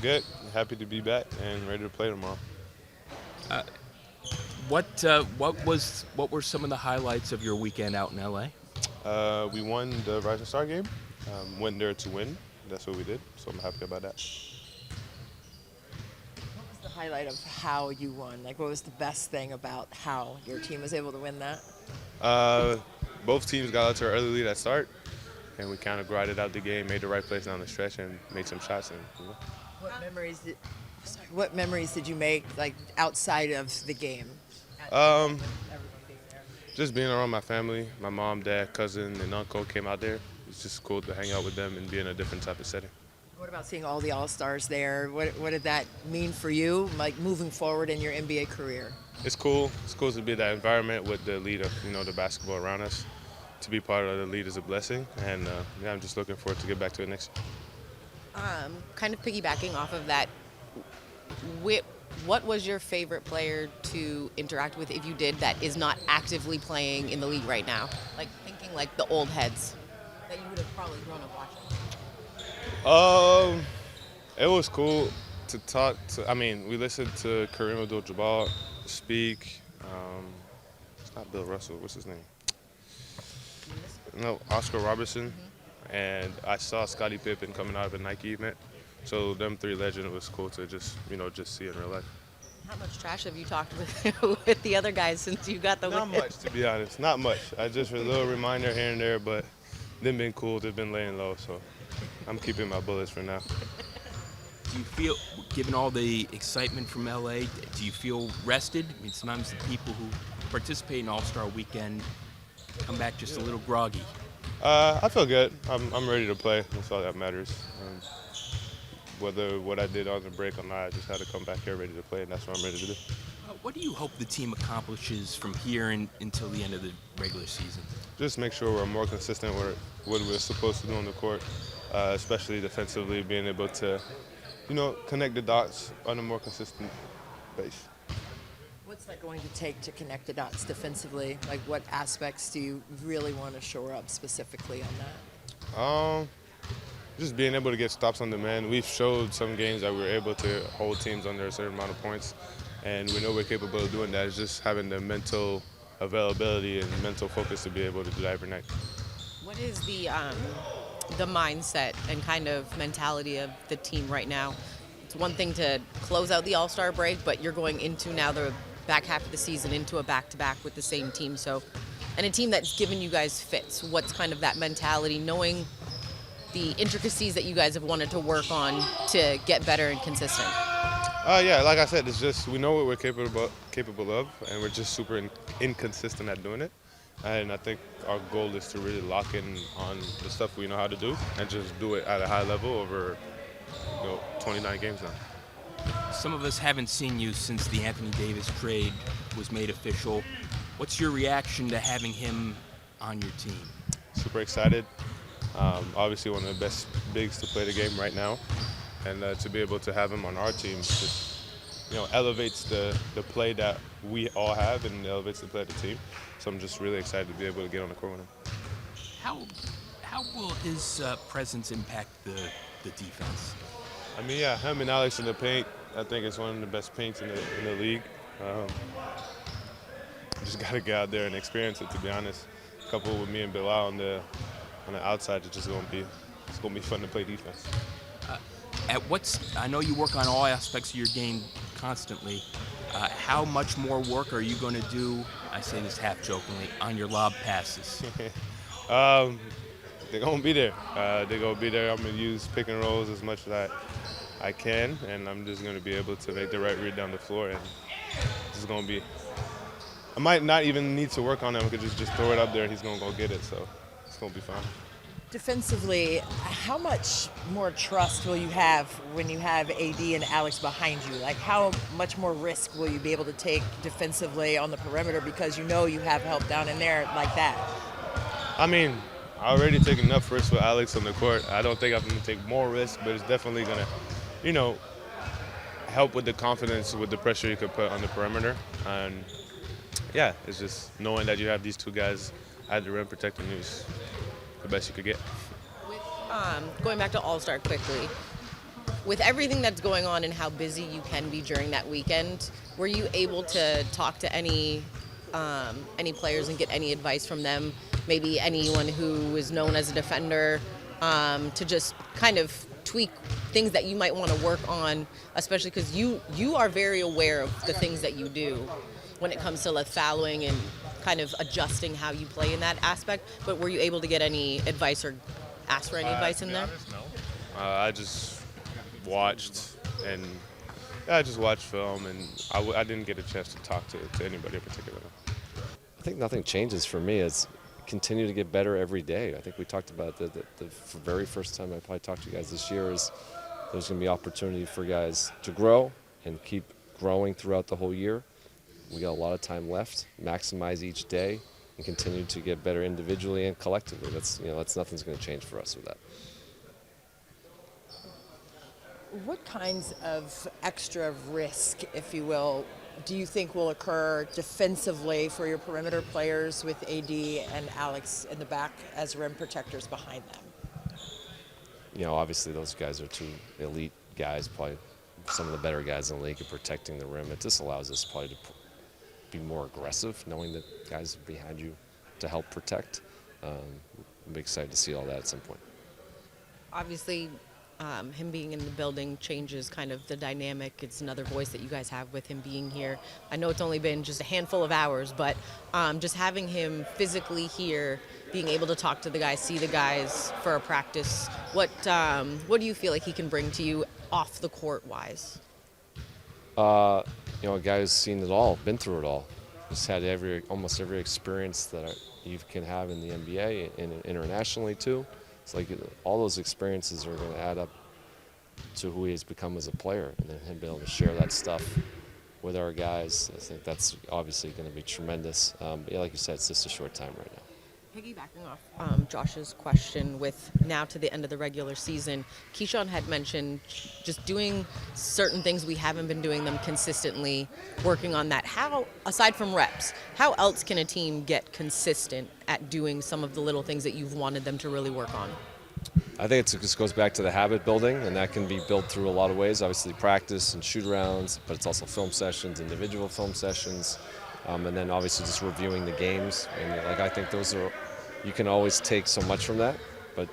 Good. Happy to be back and ready to play tomorrow. What were some of the highlights of your weekend out in LA? We won the Rising Star game. Went there to win. That's what we did. So I'm happy about that. What was the highlight of how you won? Like, what was the best thing about how your team was able to win that? Uh, Both teams got out to an early lead at start, and we kind of grinded out the game, made the right plays down the stretch, and made some shots. And What memories did, what memories did you make, like, outside of the game? Um, Everyone being there. just being around my family, my mom, dad, cousin, and uncle came out there. It's just cool to hang out with them and be in a different type of setting. What about seeing all the All-Stars there? What did that mean for you, like, moving forward in your NBA career? It's cool. It's cool to be in that environment with the lead of the basketball around us. To be part of the lead is a blessing, and yeah, I'm just looking forward to get back to it next year. Kind of piggybacking off of that, what was your favorite player to interact with, if you did, that is not actively playing in the league right now? Like thinking like the old heads that you would have probably grown up watching. It was cool to talk to. I mean, we listened to Kareem Abdul-Jabbar speak. It's not Bill Russell. What's his name? No, Oscar Robertson. And I saw Scottie Pippen coming out of a Nike event. So them three legends, was cool to just see in real life. How much trash have you talked with the other guys since you got the Not win? much, to be honest. Not much. I just a little reminder here and there, but they've been cool. They've been laying low, so I'm keeping my bullets for now. Do you feel, given all the excitement from LA, do you feel rested? I mean, sometimes the people who participate in All-Star Weekend come back just a little groggy. I feel good. I'm ready to play. That's all that matters. Whether what I did on the break or not, I just had to come back here ready to play, and that's what I'm ready to do. What do you hope the team accomplishes from here until the end of the regular season? Just make sure we're more consistent with what we're supposed to do on the court, especially defensively, being able to, connect the dots on a more consistent base. What's that going to take to connect the dots defensively? Like, what aspects do you really want to shore up specifically on that? Just being able to get stops on demand. We've showed some games that we were able to hold teams under a certain amount of points, and we know we're capable of doing that. It's just having the mental availability and mental focus to be able to do that every night. What is the mindset and kind of mentality of the team right now? It's one thing to close out the All-Star break, but you're going into now the back half of the season into a back-to-back with the same team. So, and a team that's given you guys fits. What's kind of that mentality, knowing the intricacies that you guys have wanted to work on to get better and consistent? Yeah, like I said, it's just we know what we're capable of, and we're just super inconsistent at doing it. And I think our goal is to really lock in on the stuff we know how to do and just do it at a high level over 29 games now. Some of us haven't seen you since the Anthony Davis trade was made official. What's your reaction to having him on your team? Super excited. Obviously one of the best bigs to play the game right now. And to be able to have him on our team just, elevates the play that we all have and elevates the play of the team. So I'm just really excited to be able to get on the court with him. How will his presence impact the defense? I mean, yeah, him and Alex in the paint, I think it's one of the best paints in the league. Just got to get out there and experience it, to be honest. Coupled with me and Bilal on the outside, it's just going to be fun to play defense. I know you work on all aspects of your game constantly. How much more work are you going to do, I say this half jokingly, on your lob passes? They're going to be there. They're going to be there. I'm going to use pick and rolls as much as I can, and I'm just going to be able to make the right read down the floor. And it's going to be, I might not even need to work on him. I could just throw it up there and he's going to go get it. So it's going to be fun. Defensively, how much more trust will you have when you have AD and Alex behind you? Like, how much more risk will you be able to take defensively on the perimeter because you have help down in there like that? I mean, I already take enough risk with Alex on the court. I don't think I'm going to take more risk, but it's definitely going to, help with the confidence with the pressure you could put on the perimeter. And yeah, it's just knowing that you have these two guys at the rim protecting you is the best you could get. Going back to All-Star quickly, with everything that's going on and how busy you can be during that weekend, were you able to talk to any players and get any advice from them? Maybe anyone who is known as a defender, to just kind of tweak things that you might want to work on, especially because you are very aware of the things that you do when it comes to like fouling and kind of adjusting how you play in that aspect. But were you able to get any advice or ask for any advice in there? Honest, no. I just watched and I just watched film, and I didn't get a chance to talk to anybody in particular. I think nothing changes for me. It's continue to get better every day. I think we talked about the very first time I probably talked to you guys this year is there's going to be opportunity for guys to grow and keep growing throughout the whole year. We got a lot of time left. Maximize each day and continue to get better individually and collectively. That's nothing's going to change for us with that. What kinds of extra risk, if you will, do you think will occur defensively for your perimeter players with AD and Alex in the back as rim protectors behind them? Obviously those guys are two elite guys, probably some of the better guys in the league at protecting the rim. It just allows us probably to be more aggressive, knowing that guys are behind you to help protect. I'm excited to see all that at some point. Obviously, him being in the building changes kind of the dynamic. It's another voice that you guys have with him being here. I know it's only been just a handful of hours, but just having him physically here, being able to talk to the guys, see the guys for a practice, what do you feel like he can bring to you off the court wise? A guy who's seen it all, been through it all. He's had almost every experience that you can have in the NBA and internationally too. It's like all those experiences are going to add up to who he has become as a player, and then him being able to share that stuff with our guys. I think that's obviously going to be tremendous. But yeah, like you said, it's just a short time right now. Piggybacking off Josh's question, with now to the end of the regular season, Kyshawn had mentioned just doing certain things we haven't been doing them consistently, working on that. How, aside from reps, how else can a team get consistent at doing some of the little things that you've wanted them to really work on? I think it just goes back to the habit building, and that can be built through a lot of ways. Obviously practice and shoot-arounds, but it's also film sessions, individual film sessions, and then obviously just reviewing the games. And I think those are, you can always take so much from that, but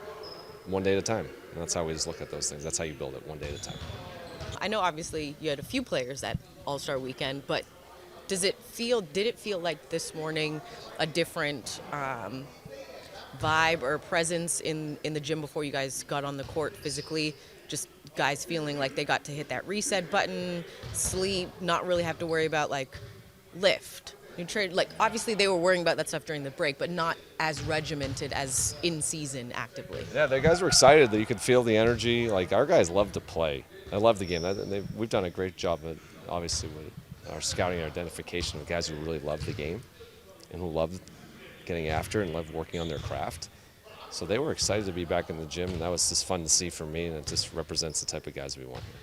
one day at a time. And that's how we just look at those things. That's how you build it, one day at a time. I know obviously you had a few players at All-Star Weekend, but did it feel like this morning a different vibe or presence in the gym before you guys got on the court physically? Just guys feeling like they got to hit that reset button, sleep, not really have to worry about lift. Obviously they were worrying about that stuff during the break, but not as regimented as in season actively. Yeah, the guys were excited that you could feel the energy. Our guys love to play. I love the game. We've done a great job obviously with our scouting and identification of guys who really love the game and who love getting after and love working on their craft. So they were excited to be back in the gym, and that was just fun to see for me, and it just represents the type of guys we want here.